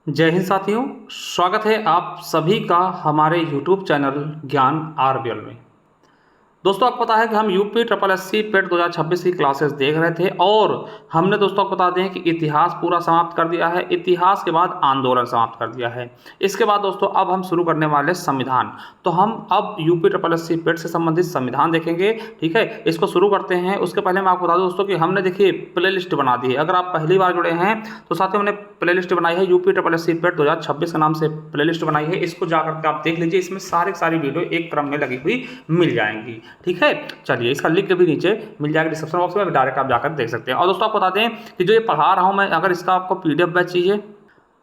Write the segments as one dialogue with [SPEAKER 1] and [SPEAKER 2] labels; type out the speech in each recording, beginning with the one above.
[SPEAKER 1] जय हिंद साथियों। स्वागत है आप सभी का हमारे YouTube चैनल ज्ञान आरबीएल में। दोस्तों आपको पता है कि हम यूपी ट्रिपल एस सी पेट 2026 की क्लासेस देख रहे थे और हमने दोस्तों आपको बता दें कि इतिहास पूरा समाप्त कर दिया है। इतिहास के बाद आंदोलन समाप्त कर दिया है। इसके बाद दोस्तों अब हम शुरू करने वाले संविधान। तो हम अब यूपी ट्रिपल एस सी पेट से संबंधित संविधान देखेंगे। ठीक है, इसको शुरू करते हैं। उसके पहले मैं आपको बता दूं दोस्तों कि हमने देखिए प्ले लिस्ट बना दी है। अगर आप पहली बार जुड़े हैं तो साथियों हमने प्ले लिस्ट बनाई है यूपी ट्रिपल एस सी पेट 2026 के नाम से प्ले लिस्ट बनाई है। इसको जाकर के आप देख लीजिए, इसमें सारी वीडियो एक क्रम में लगी हुई मिल जाएंगी। ठीक है, चलिए इसका लिंक भी नीचे मिल जाएगा डिस्क्रिप्शन बॉक्स में, डायरेक्ट आप जाकर देख सकते हैं। और दोस्तों आपको बता दें कि जो ये पढ़ा रहा हूं मैं, अगर इसका आपको पीडीएफ बैच चाहिए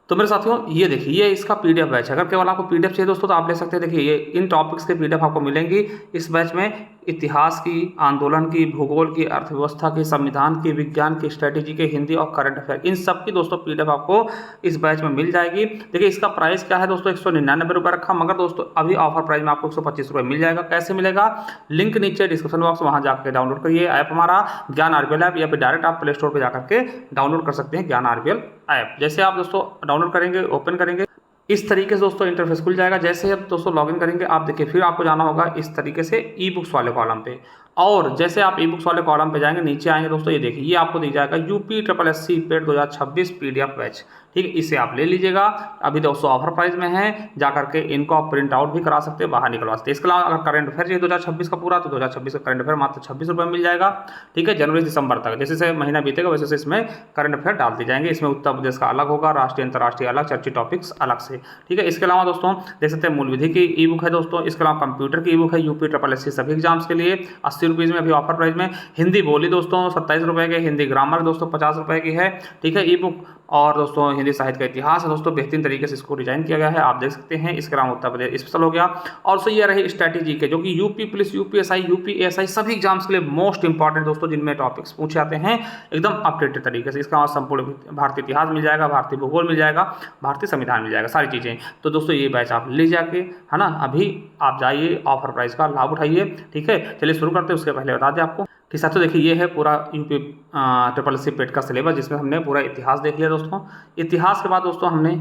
[SPEAKER 1] तो मेरे साथियों ये देखिए, ये इसका पीडीएफ बैच है। अगर केवल आपको पीडीएफ चाहिए दोस्तों तो आप ले सकते हैं। देखिए ये इन टॉपिक्स के पीडीएफ आपको मिलेंगी इस बैच में। इतिहास की, आंदोलन की, भूगोल की, अर्थव्यवस्था की, संविधान की, विज्ञान की, स्ट्रेटेजी के, हिंदी और करंट अफेयर, इन सब की दोस्तों पीडीएफ आपको इस बैच में मिल जाएगी। देखिए इसका प्राइस क्या है दोस्तों, 199 रुपये रखा, मगर दोस्तों अभी ऑफर प्राइस में आपको 125 रुपये मिल जाएगा। कैसे मिलेगा, लिंक नीचे डिस्क्रिप्शन बॉक्स, वहाँ जाकर डाउनलोड करिए ऐप हमारा ज्ञान आरबीएल ऐप, या फिर डायरेक्ट आप प्ले स्टोर पर जाकर के डाउनलोड कर सकते हैं ज्ञान आरबीएल ऐप। जैसे आप दोस्तों डाउनलोड करेंगे, ओपन करेंगे, इस तरीके से दोस्तों इंटरफेस खुल जाएगा। जैसे आप दोस्तों लॉगिन करेंगे, आप देखिए फिर आपको जाना होगा इस तरीके से ई बुक्स वाले कॉलम पे। और जैसे आप ई बुक्स वाले कॉलम पे जाएंगे, नीचे आएंगे दोस्तों, ये देखिए ये आपको दिख जाएगा यूपी ट्रिपल एस सी पेट 2026 पीडीएफ बैच। ठीक है, इसे आप ले लीजिएगा। अभी दोस्तों ऑफर प्राइस में है, जाकर के इनको आप प्रिंट आउट भी करा सकते हैं, बाहर निकलवा सकते हैं। इसके अलावा अगर करंट अफेयर चाहिए 2026 का पूरा, तो 2026 का करंट अफेयर मात्र 26 रुपये मिल जाएगा। ठीक है, जनवरी दिसंबर तक जैसे जैसे महीना बीतेगा वैसे वैसे इसमें करंट अफेयर डाल दिए जाएंगे। इसमें उत्तर प्रदेश का अलग होगा, राष्ट्रीय अंतर्राष्ट्रीय अलग, चर्चित टॉपिक्स अलग से। ठीक है, इसके अलावा दोस्तों देख सकते हैं मूल विधि की ई बुक है दोस्तों। इसके अलावा कंप्यूटर की ई बुक है यूपी ट्रिपल एस सी सभी एग्जाम्स के लिए 80 रुपीज़ में, अभी ऑफर प्राइस में। हिंदी बोली दोस्तों 27 रुपये के, हिंदी ग्रामर दोस्तों 50 रुपये की है। ठीक है, ई बुक। और दोस्तों हिंदी साहित्य का इतिहास है दोस्तों, बेहतरीन तरीके से इसको डिजाइन किया गया है, आप देख सकते हैं। इसके अलावा उत्तर प्रदेश स्पेशल हो गया। और सो ये रही स्ट्रैटेजी के, जो कि यूपी पुलिस, यूपीएसआई, यूपीएसआई सभी एग्जाम्स के लिए मोस्ट इंपॉर्टेंट दोस्तों, जिनमें टॉपिक्स पूछे जाते हैं एकदम अपडेटेड तरीके से। इसका संपूर्ण भारतीय इतिहास मिल जाएगा, भारतीय भूगोल मिल जाएगा, भारतीय संविधान मिल जाएगा, सारी चीज़ें। तो दोस्तों ये बैच आप ले जाके, है ना, अभी आप जाइए, ऑफर प्राइस का लाभ उठाइए। ठीक है, चलिए शुरू करते हैं। उसके पहले बता दें आपको कि साथियों देखिए ये है पूरा यूपी ट्रिपल एस सी पेट का सिलेबस, जिसमें हमने पूरा इतिहास देख लिया दोस्तों। इतिहास के बाद दोस्तों हमने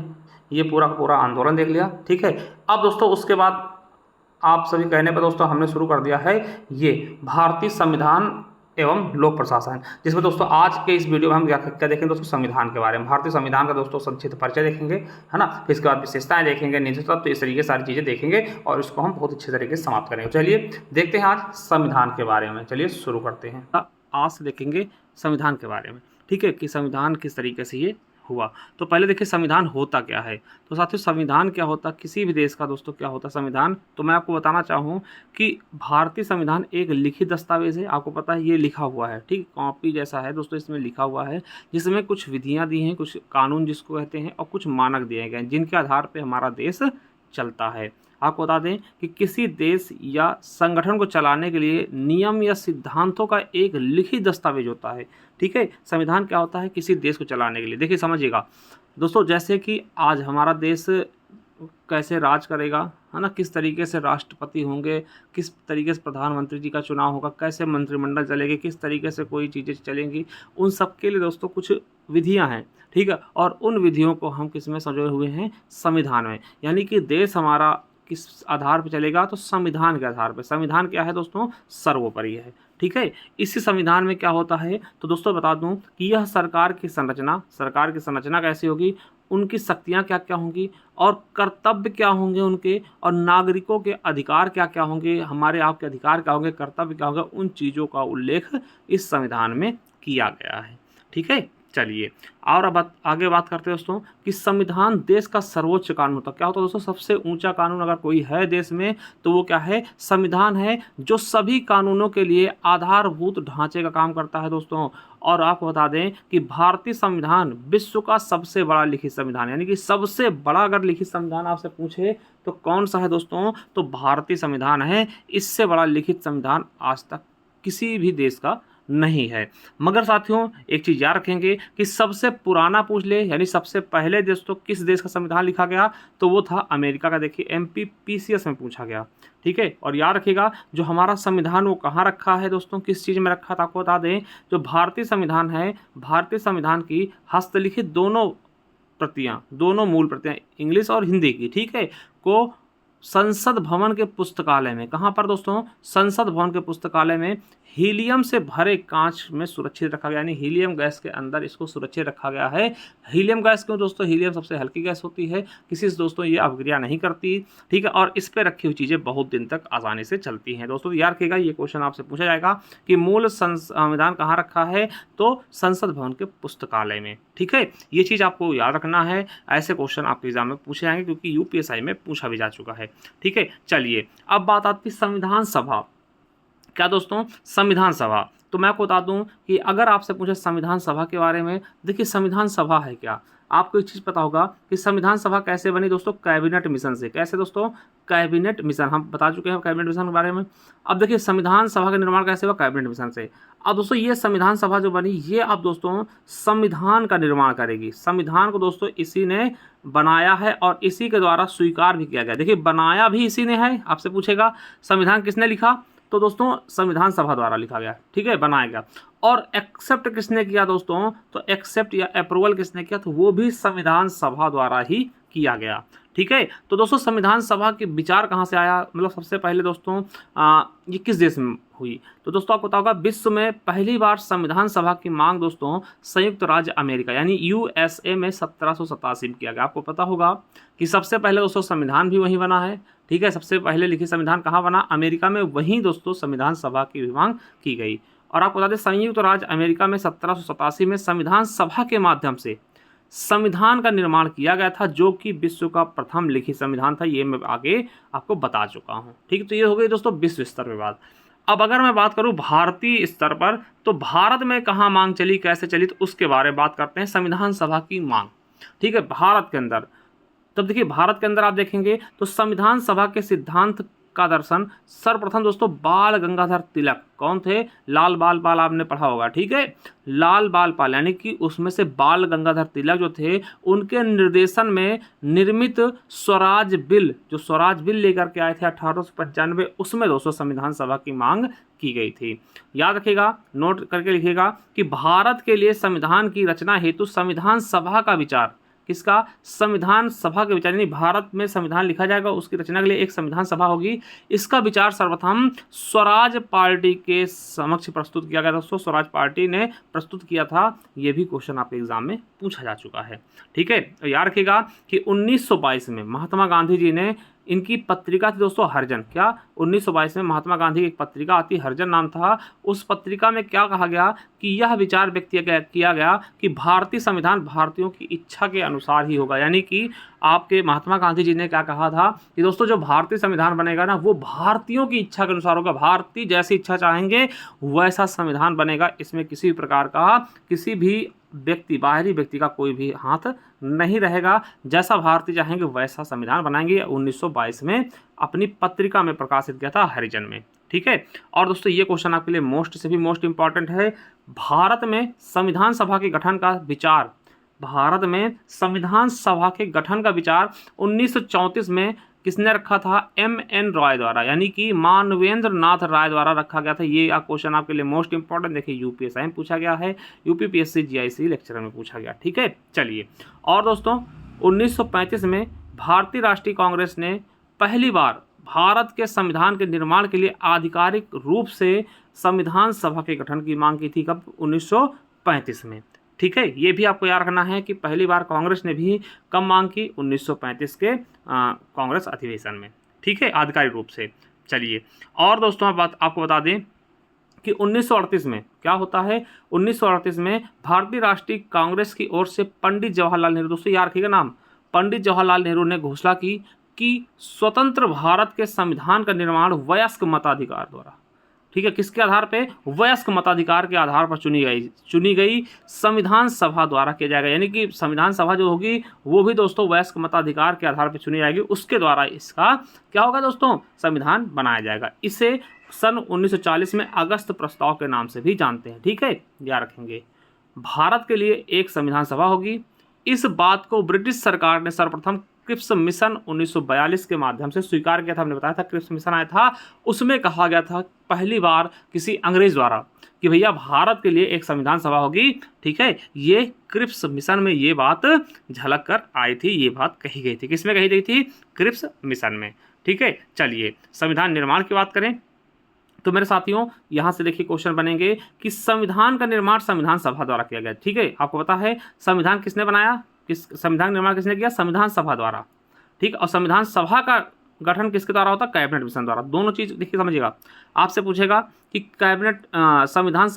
[SPEAKER 1] ये पूरा का पूरा आंदोलन देख लिया। ठीक है, अब दोस्तों उसके बाद आप सभी कहने पर दोस्तों हमने शुरू कर दिया है ये भारतीय संविधान एवं लोक प्रशासन, जिसमें दोस्तों आज के इस वीडियो में हम क्या देखेंगे दोस्तों, संविधान के बारे में। भारतीय संविधान का दोस्तों संक्षिप्त परिचय देखेंगे, है ना, फिर इसके बाद विशेषताएं देखेंगे, निजी तत्व, तो इस तरीके से सारी चीज़ें देखेंगे और इसको हम बहुत अच्छे तरीके से समाप्त करेंगे। चलिए देखते हैं आज संविधान के बारे में, चलिए शुरू करते हैं। आज से देखेंगे संविधान के बारे में। ठीक है, कि संविधान किस तरीके से ये हुआ। तो पहले देखिए संविधान होता क्या है। तो साथियों संविधान क्या होता है, किसी भी देश का दोस्तों क्या होता है संविधान, तो मैं आपको बताना चाहूँ कि भारतीय संविधान एक लिखित दस्तावेज है। आपको पता है ये लिखा हुआ है, ठीक, कॉपी जैसा है दोस्तों, इसमें लिखा हुआ है, जिसमें कुछ विधियाँ दी हैं, कुछ कानून जिसको कहते हैं, और कुछ मानक दिए गए हैं, जिनके आधार पर हमारा देश चलता है। आपको बता दें कि किसी देश या संगठन को चलाने के लिए नियम या सिद्धांतों का एक लिखित दस्तावेज होता है। ठीक है, संविधान क्या होता है, किसी देश को चलाने के लिए। देखिए समझिएगा दोस्तों, जैसे कि आज हमारा देश कैसे राज करेगा, है ना, किस तरीके से राष्ट्रपति होंगे, किस तरीके से प्रधानमंत्री जी का चुनाव होगा, कैसे मंत्रिमंडल चलेगी, किस तरीके से कोई चीज़ें चलेंगी, उन सब के लिए दोस्तों कुछ विधियां हैं। ठीक है, और उन विधियों को हम किस में संजोए हुए हैं, संविधान में। यानी कि देश हमारा किस आधार पर चलेगा, तो संविधान के आधार पर। संविधान क्या है दोस्तों, सर्वोपरि है। ठीक है, इसी संविधान में क्या होता है, तो दोस्तों बता दूं कि यह सरकार की संरचना कैसी होगी, उनकी शक्तियां क्या क्या होंगी, और कर्तव्य क्या होंगे उनके, और नागरिकों के अधिकार क्या क्या होंगे, हमारे आपके अधिकार क्या होंगे, कर्तव्य क्या होंगे, उन चीज़ों का उल्लेख इस संविधान में किया गया है। ठीक है, चलिए और अब आगे बात करते हैं दोस्तों कि संविधान देश का सर्वोच्च कानून होता है। क्या होता है दोस्तों, सबसे ऊंचा कानून अगर कोई है देश में तो वो क्या है, संविधान है, जो सभी कानूनों के लिए आधारभूत ढांचे का काम करता है दोस्तों। और आपको बता दें कि भारतीय संविधान विश्व का सबसे बड़ा लिखित संविधान, यानी कि सबसे बड़ा अगर लिखित संविधान आपसे पूछे तो कौन सा है दोस्तों, तो भारतीय संविधान है। इससे बड़ा लिखित संविधान आज तक किसी भी देश का नहीं है। मगर साथियों एक चीज़ याद रखेंगे कि सबसे पुराना पूछ ले, यानी सबसे पहले दोस्तों किस देश का संविधान लिखा गया, तो वो था अमेरिका का। देखिए MPPCS में पूछा गया। ठीक है, और याद रखिएगा जो हमारा संविधान वो कहाँ रखा है दोस्तों, किस चीज़ में रखा था, आपको बता दें जो भारतीय संविधान है, भारतीय संविधान की हस्तलिखित दोनों प्रतियां, दोनों मूल प्रतियां इंग्लिश और हिंदी की, ठीक है, को संसद भवन के पुस्तकालय में, कहाँ पर दोस्तों, संसद भवन के पुस्तकालय में हीलियम से भरे कांच में सुरक्षित रखा गया, यानी हीलियम गैस के अंदर इसको सुरक्षित रखा गया है। हीलियम गैस क्यों दोस्तों, हीलियम सबसे हल्की गैस होती है, किसी से दोस्तों ये अपक्रिया नहीं करती, ठीक है, और इस पर रखी हुई चीज़ें बहुत दिन तक आसानी से चलती हैं। दोस्तों याद रखिएगा, ये क्वेश्चन आपसे पूछा जाएगा कि मूल संविधान कहाँ रखा है, तो संसद भवन के पुस्तकालय में, ठीक है, ये चीज़ आपको याद रखना है। ऐसे क्वेश्चन आपके एग्जाम में पूछे जाएंगे क्योंकि यूपीएससी में पूछा भी जा चुका है, ठीक है। चलिए अब बात आती है संविधान सभा, क्या दोस्तों, संविधान सभा। तो मैं आपको बता दूं कि अगर आपसे पूछे संविधान सभा के बारे में, देखिए संविधान सभा है क्या, आपको एक चीज़ पता होगा कि संविधान सभा कैसे बनी दोस्तों, कैबिनेट मिशन से। कैसे दोस्तों, कैबिनेट मिशन, हम बता चुके हैं कैबिनेट मिशन के बारे में। अब देखिए संविधान सभा का निर्माण कैसे हुआ, कैबिनेट मिशन से। अब दोस्तों ये संविधान सभा जो बनी, ये अब दोस्तों संविधान का निर्माण करेगी। संविधान को दोस्तों इसी ने बनाया है और इसी के द्वारा स्वीकार भी किया गया। देखिए बनाया भी इसी ने है, आपसे पूछेगा संविधान किसने लिखा, तो दोस्तों संविधान सभा द्वारा लिखा गया, ठीक है, बनाया गया। और एक्सेप्ट किसने किया दोस्तों, तो एक्सेप्ट या अप्रूवल किसने किया, तो वो भी संविधान सभा द्वारा ही किया गया, ठीक है। तो दोस्तों संविधान सभा के विचार कहाँ से आया, मतलब सबसे पहले दोस्तों ये किस देश में हुई, तो दोस्तों आपको पता होगा विश्व में पहली बार संविधान सभा की मांग दोस्तों संयुक्त राज्य अमेरिका यानी यूएसए में 1787 में किया गया। आपको पता होगा कि सबसे पहले दोस्तों संविधान भी वहीं बना है, ठीक है, सबसे पहले लिखित संविधान कहाँ बना, अमेरिका में, वहीं दोस्तों संविधान सभा की भी मांग की गई। और आपको बता दें संयुक्त राज्य अमेरिका में 1787 में संविधान सभा के माध्यम से संविधान का निर्माण किया गया था, जो कि विश्व का प्रथम लिखित संविधान था। ये मैं आगे आपको बता चुका हूँ, ठीक है। तो ये हो गई दोस्तों विश्व स्तर पर बात। अब अगर मैं बात करूँ भारतीय स्तर पर, तो भारत में कहाँ मांग चली, कैसे चली, तो उसके बारे में बात करते हैं। संविधान सभा की मांग, ठीक है, भारत के अंदर। तब देखिए भारत के अंदर आप देखेंगे तो संविधान सभा के सिद्धांत का दर्शन सर्वप्रथम दोस्तों बाल गंगाधर तिलक, कौन थे, लाल बाल पाल, आपने पढ़ा होगा, ठीक है, लाल बाल पाल, यानी कि उसमें से बाल गंगाधर तिलक जो थे, उनके निर्देशन में निर्मित स्वराज बिल, जो स्वराज बिल लेकर के आए थे 1895, उसमें दोस्तों संविधान सभा की मांग की गई थी। याद रखिएगा, नोट करके लिखिएगा कि भारत के लिए संविधान की रचना हेतु संविधान सभा का विचार, किसका, संविधान सभा के विचार, यानी भारत में संविधान लिखा जाएगा, उसकी रचना के लिए एक संविधान सभा होगी। इसका विचार सर्वप्रथम स्वराज पार्टी के समक्ष प्रस्तुत किया गया। दोस्तों स्वराज पार्टी ने प्रस्तुत किया था, ये भी क्वेश्चन आपके एग्जाम में पूछा जा चुका है, ठीक है। तो याद रखिएगा कि 1922 में महात्मा गांधी जी ने, इनकी पत्रिका थी दोस्तों हरिजन, क्या, 1922 में महात्मा गांधी की एक पत्रिका आती, हरिजन नाम था। उस पत्रिका में क्या कहा गया कि यह विचार व्यक्त किया गया कि भारतीय संविधान भारतीयों की इच्छा के अनुसार ही होगा। यानी कि आपके महात्मा गांधी जी ने क्या कहा था कि दोस्तों जो भारतीय संविधान बनेगा ना, वो भारतीयों की इच्छा के अनुसार होगा, भारतीय जैसी इच्छा चाहेंगे वैसा संविधान बनेगा। इसमें किसी भी प्रकार का, किसी भी व्यक्ति, बाहरी व्यक्ति का कोई भी हाथ नहीं रहेगा, जैसा भारतीय चाहेंगे वैसा संविधान बनाएंगे। 1922 में अपनी पत्रिका में प्रकाशित किया था हरिजन में, ठीक है। और दोस्तों ये क्वेश्चन आपके लिए मोस्ट से भी मोस्ट इंपॉर्टेंट है। भारत में संविधान सभा के गठन का विचार, भारत में संविधान सभा के गठन का विचार 1934 में किसने रखा था, M.N. रॉय द्वारा, यानी कि मानवेंद्र नाथ राय द्वारा रखा गया था। ये क्वेश्चन आपके लिए मोस्ट इंपॉर्टेंट, देखिए यूपीएससी में पूछा गया है, यूपीपीएससी जीआईसी लेक्चर में पूछा गया, ठीक है। चलिए, और दोस्तों 1935 में भारतीय राष्ट्रीय कांग्रेस ने पहली बार भारत के संविधान के निर्माण के लिए आधिकारिक रूप से संविधान सभा के गठन की मांग की थी, कब, 1935 में, ठीक है। ये भी आपको याद रखना है कि पहली बार कांग्रेस ने भी कब मांग की, 1935 के कांग्रेस अधिवेशन में, ठीक है, आधिकारिक रूप से। चलिए, और दोस्तों आपको बता दें कि 1938 में क्या होता है, 1938 में भारतीय राष्ट्रीय कांग्रेस की ओर से पंडित जवाहरलाल नेहरू, दोस्तों याद रखिएगा नाम, पंडित जवाहरलाल नेहरू ने घोषणा की कि स्वतंत्र भारत के संविधान का निर्माण वयस्क मताधिकार द्वारा, ठीक है, किसके आधार पे, वयस्क मताधिकार के आधार पर चुनी गई संविधान सभा द्वारा किया जाएगा। यानी कि संविधान सभा जो होगी वो भी दोस्तों वयस्क मताधिकार के आधार पर चुनी जाएगी, उसके द्वारा इसका क्या होगा दोस्तों, संविधान बनाया जाएगा। इसे सन 1940 में अगस्त प्रस्ताव के नाम से भी जानते हैं, ठीक है, याद रखेंगे। भारत के लिए एक संविधान सभा होगी। इस बात को ब्रिटिश सरकार ने सर्वप्रथम क्रिप्स मिशन 1942 के माध्यम से स्वीकार किया था। हमने बताया था क्रिप्स मिशन आया था, उसमें कहा गया था पहली बार किसी अंग्रेज द्वारा कि भैया भारत के लिए एक संविधान सभा होगी। ठीक है, ये क्रिप्स मिशन में ये बात झलक कर आई थी, ये बात कही गई थी। किसमें कही गई थी? क्रिप्स मिशन में। ठीक है, चलिए संविधान निर्माण की बात करें तो मेरे साथियों यहाँ से देखिए क्वेश्चन बनेंगे कि संविधान का निर्माण संविधान सभा द्वारा किया गया। ठीक है, आपको पता है संविधान किसने बनाया, किस संविधान निर्माण किसने किया? संविधान सभा द्वारा। ठीक, और संविधान सभा का गठन किसके द्वारा होता है? कैबिनेट मिशन द्वारा। दोनों चीज देखिए समझिएगा, आपसे पूछेगा कि कैबिनेट संविधान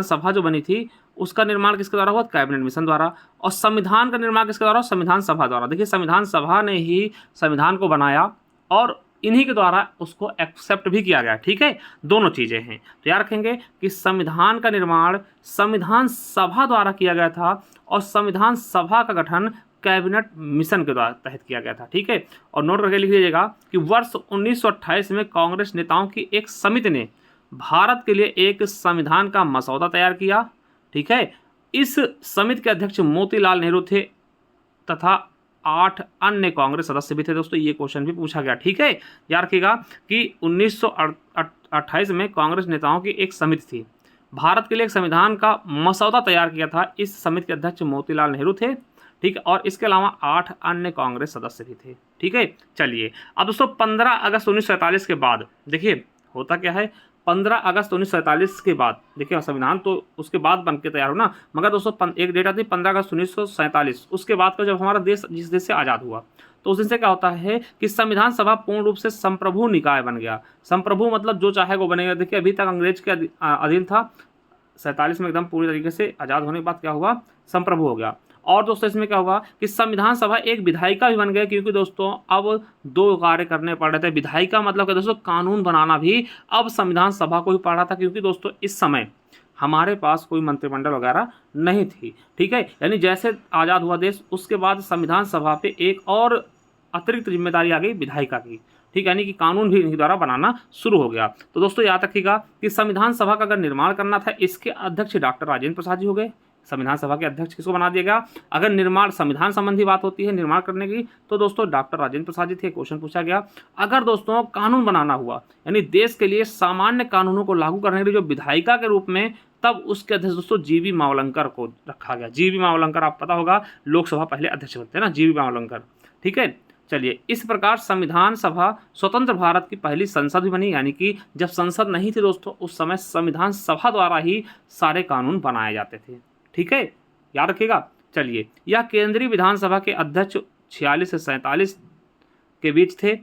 [SPEAKER 1] सभा जो बनी थी उसका निर्माण किसके द्वारा हुआ? कैबिनेट मिशन द्वारा। और संविधान का निर्माण किसके द्वारा? संविधान सभा द्वारा। देखिए संविधान सभा ने ही संविधान को बनाया और इन्हीं के द्वारा उसको एक्सेप्ट भी किया गया। ठीक है, दोनों चीजें हैं। तो याद रखेंगे कि संविधान का निर्माण संविधान सभा द्वारा किया गया था और संविधान सभा का गठन कैबिनेट मिशन के द्वारा तहत किया गया था। ठीक है, और नोट करके लिख लीजिएगा कि वर्ष 1928 में कांग्रेस नेताओं की एक समिति ने भारत के लिए एक संविधान का मसौदा तैयार किया। ठीक है, इस समिति के अध्यक्ष मोतीलाल नेहरू थे तथा 8 अन्य कांग्रेस सदस्य भी थे। दोस्तों ये क्वेश्चन भी पूछा गया। ठीक है, याद रखिएगा कि 1928 में कांग्रेस नेताओं की एक समिति थी, भारत के लिए एक संविधान का मसौदा तैयार किया था। इस समिति के अध्यक्ष मोतीलाल नेहरू थे। ठीक है, और इसके अलावा 8 अन्य कांग्रेस सदस्य भी थे। ठीक है, चलिए अब दोस्तों 15 अगस्त 1947 के बाद देखिए होता क्या है। 15 अगस्त 1947 के बाद देखिए संविधान तो उसके बाद बन के तैयार हो ना, मगर दोस्तों एक डेट आती है 15 अगस्त 1947। उसके बाद का जब हमारा देश जिस देश से आज़ाद हुआ तो उस दिन से क्या होता है कि संविधान सभा पूर्ण रूप से संप्रभु निकाय बन गया। संप्रभु मतलब जो चाहे वो बनेगा। देखिए अभी तक अंग्रेज के अधीन था, 47 में एकदम पूरी तरीके से आज़ाद होने के बाद क्या हुआ? संप्रभु हो गया। और दोस्तों इसमें क्या होगा कि संविधान सभा एक विधायिका भी बन गई, क्योंकि दोस्तों अब 2 कार्य करने पड़ रहे थे। विधायिका मतलब कि दोस्तों कानून बनाना भी अब संविधान सभा को ही पड़ रहा था, क्योंकि दोस्तों इस समय हमारे पास कोई मंत्रिमंडल वगैरह नहीं थी। ठीक है, यानी जैसे आज़ाद हुआ देश उसके बाद संविधान सभा पे एक और अतिरिक्त जिम्मेदारी आ गई विधायिका की। ठीक, यानी कि कानून भी इनके द्वारा बनाना शुरू हो गया। तो दोस्तों याद रखिएगा कि संविधान सभा का अगर निर्माण करना था, इसके अध्यक्ष डॉक्टर राजेंद्र प्रसाद जी हो गए। संविधान सभा के अध्यक्ष किसको बना दिया गया? अगर निर्माण संविधान संबंधी बात होती है निर्माण करने की तो दोस्तों डॉक्टर राजेंद्र प्रसाद जी थे। क्वेश्चन पूछा गया। अगर दोस्तों कानून बनाना हुआ यानी देश के लिए सामान्य कानूनों को लागू करने के लिए जो विधायिका के रूप में, तब उसके अध्यक्ष दोस्तों जीवी मावलंकर को रखा गया। जीवी मावलंकर आप पता होगा लोकसभा पहले अध्यक्ष बनते हैं ना, जीवी मावलंकर। ठीक है, चलिए इस प्रकार संविधान सभा स्वतंत्र भारत की पहली संसद भी बनी, यानी कि जब संसद नहीं थी दोस्तों उस समय संविधान सभा द्वारा ही सारे कानून बनाए जाते थे। ठीक है, याद रखिएगा। चलिए यह केंद्रीय विधानसभा के अध्यक्ष 46 से 47 के बीच थे।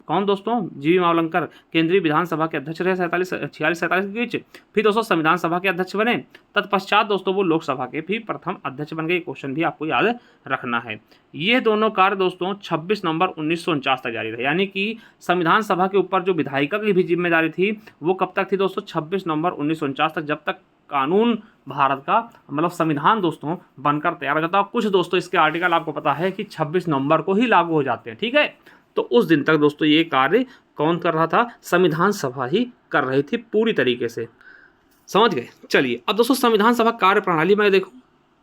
[SPEAKER 1] कौन दोस्तों? जीवी मावलंकर केंद्रीय विधानसभा के अध्यक्ष रहे 46-47 के बीच। फिर दोस्तों संविधान सभा के अध्यक्ष बने। तत्पश्चात दोस्तों वो लोकसभा के भी प्रथम अध्यक्ष बन गए। क्वेश्चन भी आपको याद रखना है। ये दोनों कार्य दोस्तों 26 नवंबर 1949 तक जारी रहे, यानी कि संविधान सभा के ऊपर जो विधायिका की भी जिम्मेदारी थी वो कब तक थी दोस्तों? 26 नवंबर 1949 तक, जब तक कानून भारत का मतलब संविधान दोस्तों बनकर तैयार हो जाता है। कुछ दोस्तों इसके आर्टिकल आपको पता है कि 26 नवंबर को ही लागू हो जाते हैं। ठीक है, तो उस दिन तक दोस्तों ये कार्य कौन कर रहा था? संविधान सभा ही कर रही थी पूरी तरीके से। समझ गए? चलिए अब दोस्तों संविधान सभा कार्य प्रणाली में देखो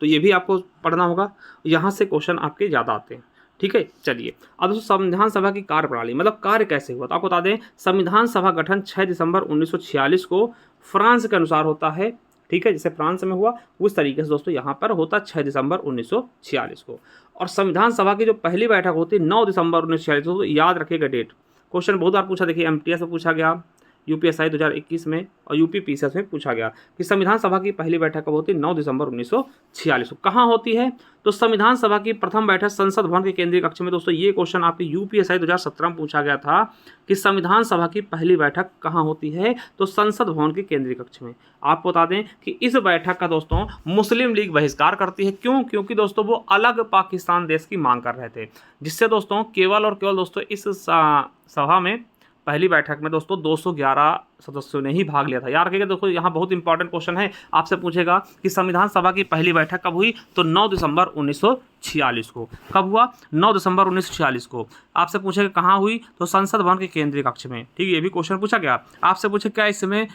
[SPEAKER 1] तो ये भी आपको पढ़ना होगा, यहाँ से क्वेश्चन आपके ज़्यादा आते हैं। ठीक है, चलिए अब दोस्तों संविधान सभा की कार्य प्रणाली मतलब कार्य कैसे हुआ तो आपको बता दें। संविधान सभा गठन 6 दिसंबर 1946 को फ्रांस के अनुसार होता है। ठीक है, जैसे फ्रांस में हुआ उस तरीके से दोस्तों यहाँ पर होता 6 दिसंबर 1946 को। और संविधान सभा की जो पहली बैठक होती 9 दिसंबर 1946 को। तो याद रखिएगा डेट, क्वेश्चन बहुत बार पूछा। देखिए MTS में पूछा गया, UPSI 2021 में और UPPCS में पूछा गया कि संविधान सभा की पहली बैठक कब होती है? 9 दिसंबर 1946 को। कहाँ होती है? तो संविधान सभा की प्रथम बैठक संसद भवन के केंद्रीय कक्ष में। दोस्तों ये क्वेश्चन आपके UPSI 2017 में पूछा गया था कि संविधान सभा की पहली बैठक कहाँ होती है? तो संसद भवन के केंद्रीय कक्ष में। आपको बता दें कि इस बैठक का दोस्तों मुस्लिम लीग बहिष्कार करती है। क्यों? क्योंकि दोस्तों वो अलग पाकिस्तान देश की मांग कर रहे थे, जिससे दोस्तों केवल और केवल दोस्तों इस सभा में पहली बैठक में दोस्तों 211 सदस्यों ने ही भाग लिया था। याद रखिएगा दोस्तों यहाँ बहुत इंपॉर्टेंट क्वेश्चन है, आपसे पूछेगा कि संविधान सभा की पहली बैठक कब हुई? तो 9 दिसंबर 1946 को। कब हुआ? 9 दिसंबर 1946 को। आपसे पूछेगा कहाँ हुई? तो संसद भवन के केंद्रीय कक्ष में। ठीक है, ये भी क्वेश्चन पूछा गया। आपसे पूछे क्या इसमें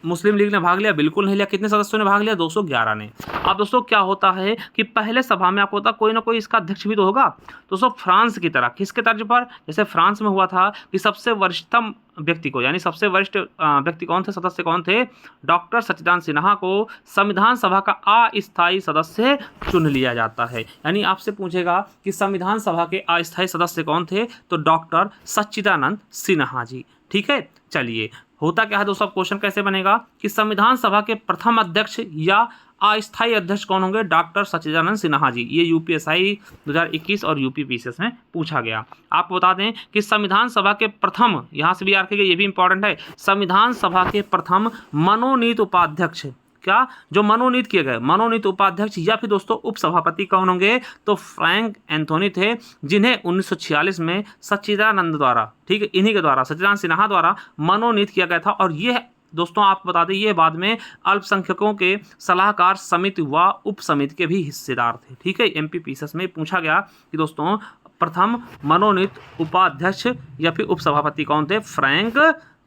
[SPEAKER 1] मुस्लिम लीग ने भाग लिया? बिल्कुल नहीं लिया। कितने सदस्यों ने भाग लिया? 211 ने। अब दोस्तों क्या होता है कि पहले सभा में आपको होता कोई ना कोई इसका अध्यक्ष भी तो होगा। दोस्तों फ्रांस की तरह, किसके तर्ज पर? जैसे फ्रांस में हुआ था कि सबसे वरिष्ठतम व्यक्ति को, यानी सबसे वरिष्ठ व्यक्ति कौन थे, सदस्य कौन थे? डॉक्टर सच्चिदानंद सिन्हा को संविधान सभा का अस्थायी सदस्य चुन लिया जाता है। यानी आपसे पूछेगा कि संविधान सभा के अस्थायी सदस्य कौन थे, तो डॉक्टर सच्चिदानंद सिन्हा जी। ठीक है, चलिए होता क्या है दोस्तों, क्वेश्चन कैसे बनेगा कि संविधान सभा के प्रथम अध्यक्ष या अस्थायी अध्यक्ष कौन होंगे? डॉक्टर सच्चिदानंद सिन्हा जी। ये यूपीएसआई 2021 और यूपी पीसीएस में पूछा गया। आपको बता दें कि संविधान सभा के प्रथम, यहाँ से भी याद रखिएगा, ये भी इंपॉर्टेंट है, संविधान सभा के प्रथम मनोनीत उपाध्यक्ष, क्या जो मनोनीत किए गए मनोनीत उपाध्यक्ष या फिर दोस्तों उपसभापति कौन होंगे? तो फ्रैंक एंथोनी थे, जिन्हें 1946 में सच्चिदानंद द्वारा, ठीक है, इन्हीं के द्वारा, सच्चिदानंद सिन्हा द्वारा मनोनीत किया गया था। और ये दोस्तों आपको बता दें, ये बाद में अल्पसंख्यकों के सलाहकार समिति व उप समिति के भी हिस्सेदार थे। ठीक है, एमपी पीसीएस में पूछा गया कि दोस्तों प्रथम मनोनीत उपाध्यक्ष या फिर उपसभापति कौन थे? फ्रैंक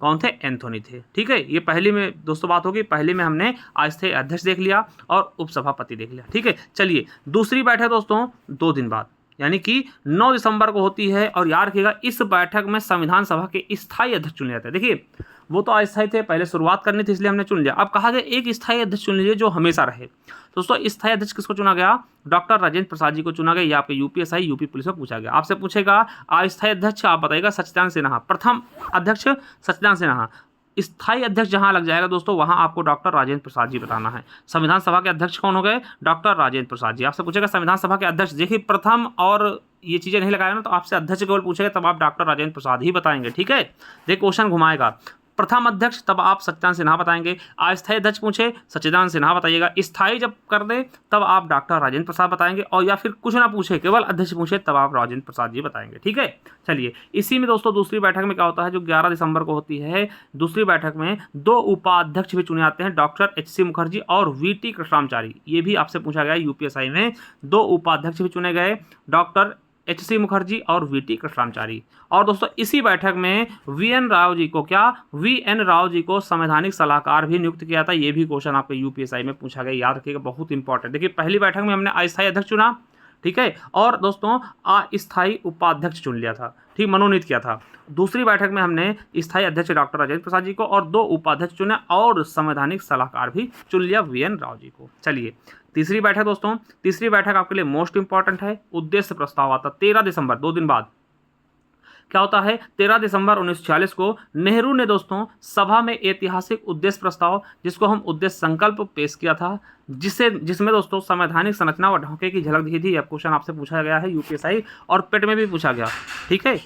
[SPEAKER 1] कौन थे? एंथोनी थे। ठीक है, ये पहली में दोस्तों बात होगी, पहली में हमने अस्थायी अध्यक्ष देख लिया और उपसभापति देख लिया। ठीक है, चलिए दूसरी बैठक दोस्तों 2 दिन बाद, यानी कि 9 दिसंबर को होती है। और याद रखिएगा इस बैठक में संविधान सभा के स्थायी अध्यक्ष चुने जाते हैं। देखिए वो तो अस्थायी थे, पहले शुरुआत करनी थी इसलिए हमने चुन लिया। अब कहा गया एक स्थायी अध्यक्ष चुन लीजिए जो हमेशा रहे। दोस्तों स्थायी अध्यक्ष किसको चुना गया? डॉक्टर राजेंद्र प्रसाद जी को चुना गया। ये आपके यूपीएसआई यूपी पुलिस में पूछा गया। आपसे पूछेगा अस्थायी अध्यक्ष, आप बताइएगा सच्चिदानंद सिन्हा। प्रथम अध्यक्ष सच्चिदानंद सिन्हा। स्थायी अध्यक्ष जहां लग जाएगा दोस्तों वहां आपको डॉक्टर राजेंद्र प्रसाद जी बताना है। संविधान सभा के अध्यक्ष कौन हो गए? डॉक्टर राजेंद्र प्रसाद जी। आपसे पूछेगा संविधान सभा के अध्यक्ष, देखिए प्रथम और ये चीजें नहीं लगाए ना, तो आपसे अध्यक्ष केवल पूछेगा तब आप डॉक्टर राजेंद्र प्रसाद ही बताएंगे। ठीक है, देखिए क्वेश्चन घुमाएगा, प्रथम अध्यक्ष तब आप सच्चिदानंद सिन्हा बताएंगे, अस्थायी अध्यक्ष पूछे सच्चिदानंद सिन्हा बताइएगा, स्थायी जब कर दे तब आप डॉक्टर राजेंद्र प्रसाद बताएंगे, और या फिर कुछ ना पूछे केवल अध्यक्ष पूछे तब आप राजेंद्र प्रसाद जी बताएंगे। ठीक है, चलिए इसी में दोस्तों दूसरी बैठक में क्या होता है जो 11 दिसंबर को होती है, दूसरी बैठक में 2 उपाध्यक्ष भी चुने जाते हैं, डॉक्टर एच.सी. मुखर्जी और वी.टी. कृष्णाचारी। ये भी आपसे पूछा गया यूपीएसआई में, 2 उपाध्यक्ष भी चुने गए, डॉक्टर एच.सी. मुखर्जी और वी.टी. कृष्णाचारी। और दोस्तों इसी बैठक में वी.एन. राव जी को, क्या वी.एन. राव जी को संवैधानिक सलाहकार भी नियुक्त किया था। ये भी क्वेश्चन आपके यूपीएसआई में पूछा गया, याद रखिएगा, बहुत इंपॉर्टेंट। देखिए पहली बैठक में हमने अस्थायी अध्यक्ष चुना, ठीक है, और दोस्तों अस्थायी उपाध्यक्ष चुन लिया था, ठीक, मनोनीत किया था। दूसरी बैठक में हमने स्थायी अध्यक्ष डॉक्टर राजेंद्र प्रसाद जी को और 2 उपाध्यक्ष चुने और संवैधानिक सलाहकार भी चुन लिया वी.एन. राव जी को। चलिए तीसरी बैठक दोस्तों, तीसरी बैठक आपके लिए मोस्ट इंपॉर्टेंट है, उद्देश्य प्रस्ताव आता 13 दिसंबर, 2 दिन बाद क्या होता है, 13 दिसंबर 1946 को नेहरू ने दोस्तों सभा में ऐतिहासिक उद्देश्य प्रस्ताव, जिसको हम उद्देश्य संकल्प पेश किया था, जिसमें दोस्तों संवैधानिक संरचना और ढांचे की झलक दिखी थी। यह क्वेश्चन आपसे पूछा गया है यूपीएसआई और पेट में भी पूछा गया। ठीक है,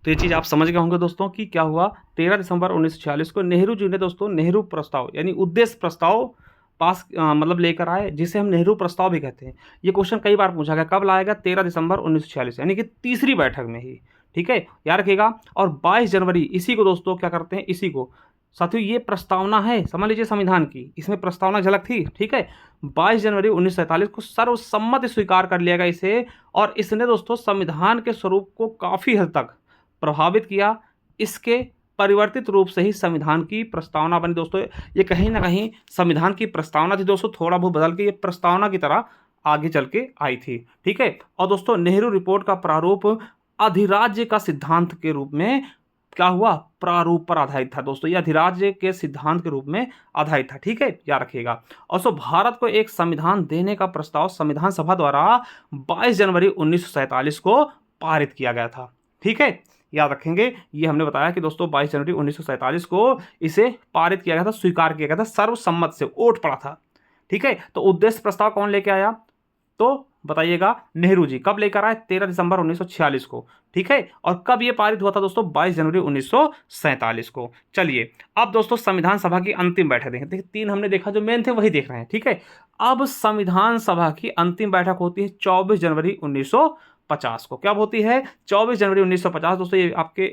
[SPEAKER 1] तो ये चीज़ आप समझ गए होंगे दोस्तों कि क्या हुआ, 13 दिसंबर 1946 को नेहरू जी ने दोस्तों नेहरू प्रस्ताव यानी उद्देश्य प्रस्ताव पास मतलब लेकर आए, जिसे हम नेहरू प्रस्ताव भी कहते हैं। ये क्वेश्चन कई बार पूछा गया, कब लाया गया? 13 दिसंबर 1946 यानी कि तीसरी बैठक में ही। ठीक है, याद रखिएगा। और 22 जनवरी इसी को दोस्तों क्या करते हैं, इसी को साथियों, ये प्रस्तावना है, समझ लीजिए संविधान की, इसमें प्रस्तावना झलक थी। ठीक है, 22 जनवरी 1947 को सर्वसम्मति स्वीकार कर लिया गया इसे, और इसने दोस्तों संविधान के स्वरूप को काफ़ी हद तक प्रभावित किया। इसके परिवर्तित रूप से ही संविधान की प्रस्तावना बनी दोस्तों। ये कहीं ना कहीं संविधान की प्रस्तावना थी दोस्तों, थोड़ा बहुत बदल के ये प्रस्तावना की तरह आगे चल के आई थी। ठीक है, और दोस्तों नेहरू रिपोर्ट का प्रारूप अधिराज्य का सिद्धांत के रूप में क्या हुआ, प्रारूप पर आधारित था दोस्तों। ये अधिराज्य के सिद्धांत के रूप में आधारित था। ठीक है, याद रखिएगा। और सो भारत को एक संविधान देने का प्रस्ताव संविधान सभा द्वारा 22 जनवरी 1947 को पारित किया गया था। ठीक है, याद रखेंगे, ये हमने बताया कि दोस्तों 22 जनवरी 1947 को इसे पारित किया गया था, स्वीकार किया गया था, सर्वसम्मत से वोट पड़ा था। ठीक है, तो उद्देश्य प्रस्ताव कौन लेके आया, तो बताइएगा नेहरू जी। कब लेकर आए? 13 दिसंबर 1946 को। ठीक है, और कब ये पारित हुआ था दोस्तों? 22 जनवरी 1947 को। चलिए अब दोस्तों संविधान सभा की अंतिम बैठक देखें। देखिए 3 हमने देखा, जो मेन थे वही देख रहे हैं। ठीक है, अब संविधान सभा की अंतिम बैठक होती है 24 जनवरी 1950 को। क्या होती है? 24 जनवरी 1950 दोस्तों। ये आपके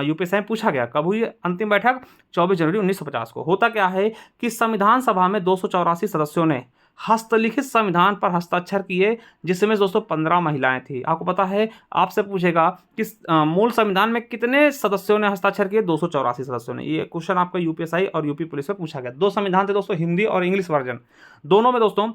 [SPEAKER 1] यूपीएससी में पूछा गया, कब हुई अंतिम बैठक? 24 जनवरी 1950 को। होता क्या है कि संविधान सभा में 284 सदस्यों ने हस्तलिखित संविधान पर हस्ताक्षर किए, जिसमें दोस्तों 15 महिलाएं थी। आपको पता है, आपसे पूछेगा कि मूल संविधान में कितने सदस्यों ने हस्ताक्षर किए? 284 सदस्यों ने। ये क्वेश्चन आपका यूपीएसआई और यूपी पुलिस में पूछा गया। 2 संविधान थे दोस्तों, हिंदी और इंग्लिश वर्जन, दोनों में दोस्तों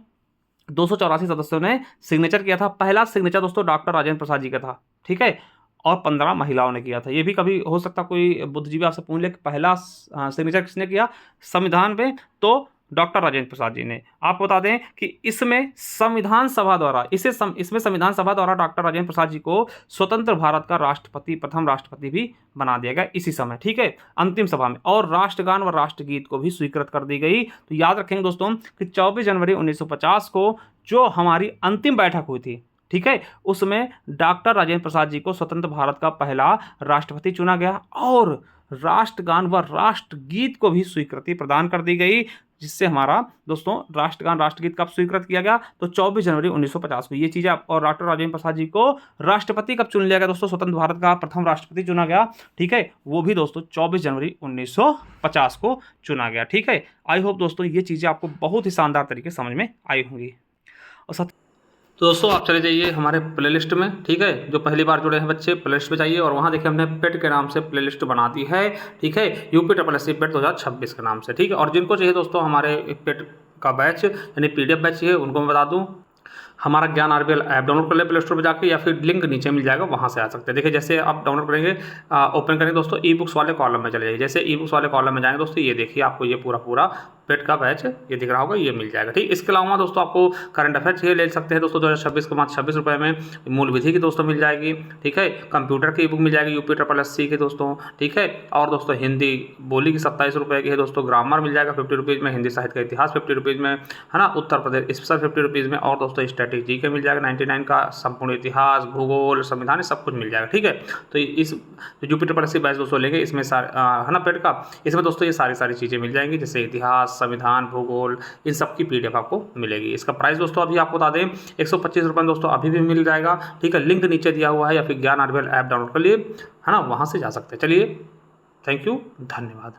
[SPEAKER 1] 284 सदस्यों ने सिग्नेचर किया था। पहला सिग्नेचर दोस्तों डॉक्टर राजेंद्र प्रसाद जी का था, ठीक है, और 15 महिलाओं ने किया था। ये भी कभी हो सकता कोई बुद्धिजीवी आपसे पूछ ले कि पहला सिग्नेचर किसने किया संविधान पे, तो डॉक्टर राजेंद्र प्रसाद जी ने। आपको बता दें कि इसमें संविधान सभा द्वारा इसमें संविधान सभा द्वारा डॉक्टर राजेंद्र प्रसाद जी को स्वतंत्र भारत का राष्ट्रपति, प्रथम राष्ट्रपति भी बना दिया गया इसी समय, ठीक है, अंतिम सभा में। और राष्ट्रगान व राष्ट्रगीत को भी स्वीकृत कर दी गई। तो याद रखेंगे दोस्तों कि 24 जनवरी 1950 को जो हमारी अंतिम बैठक हुई थी, ठीक है, उसमें डॉक्टर राजेंद्र प्रसाद जी को स्वतंत्र भारत का पहला राष्ट्रपति चुना गया और राष्ट्रगान व राष्ट्रगीत को भी स्वीकृति प्रदान कर दी गई, जिससे हमारा दोस्तों राष्ट्रगान राष्ट्रगीत कब स्वीकृत किया गया? तो 24 जनवरी 1950 को ये चीजें। और डॉक्टर राजेंद्र प्रसाद जी को राष्ट्रपति कब चुन लिया गया दोस्तों? स्वतंत्र भारत का प्रथम राष्ट्रपति चुना गया, ठीक है, वो भी दोस्तों 24 जनवरी 1950 को चुना गया, ठीक है। आई होप दोस्तों ये चीजें आपको बहुत ही शानदार तरीके से समझ में आई होंगी। और तो दोस्तों आप चले जाइए हमारे प्लेलिस्ट में, ठीक है, जो पहली बार जुड़े हैं बच्चे प्लेलिस्ट में जाइए और वहाँ देखिए हमने पेट के नाम से प्लेलिस्ट बना दी है, ठीक है, यूपी SSSC पेट 2026 के नाम से, ठीक है। और जिनको चाहिए दोस्तों हमारे पेट का बैच यानी PDF बैच चाहिए, उनको मैं बता दूँ, हमारा ज्ञान RBL ऐप डाउनलोड कर ले प्ले स्टोर पर जाकर, या फिर लिंक नीचे मिल जाएगा, वहाँ से आ सकते हैं। देखिए जैसे आप डाउनलोड करेंगे, ओपन करेंगे दोस्तों, ई बुक्स वाले कॉलम में चले जाइए। जैसे ई बुक्स वाले कॉलम में जाएंगे दोस्तों, ये देखिए आपको ये पूरा पेट का बैच ये दिख रहा होगा, ये मिल जाएगा, ठीक। इसके अलावा दोस्तों आपको करंट अफेयर चाहिए, ले सकते हैं दोस्तों 2026 को मात्र 26 रुपये में। मूल विधि की दोस्तों मिल जाएगी, ठीक है, कंप्यूटर की बुक मिल जाएगी यूपी SSSC की दोस्तों, ठीक है। और दोस्तों हिंदी बोली की 27 रुपये की है दोस्तों। ग्रामर मिल जाएगा 50 रुपीज़ में, हिंदी साहित्य का इतिहास 50 रुपीज़ में, है ना, उत्तर प्रदेश स्पेशल 50 रुपीज़ में। और दोस्तों स्ट्रेटेजी के मिल जाएगा 99 का, संपूर्ण इतिहास, भूगोल, संविधान, सब कुछ मिल जाएगा, ठीक है। तो इस यूपी SSSC बैच दोस्तों लेंगे, इसमें है ना पेट का, इसमें दोस्तों ये सारी चीज़ें मिल जाएंगी, जैसे इतिहास, संविधान, भूगोल, इन सब की PDF आपको मिलेगी। इसका प्राइस दोस्तों अभी आपको बता दें 125 रुपये दोस्तों अभी भी मिल जाएगा, ठीक है। लिंक नीचे दिया हुआ है, या फिर ज्ञान RBL ऐप डाउनलोड कर लिए, है ना, वहाँ से जा सकते हैं। चलिए, थैंक यू, धन्यवाद।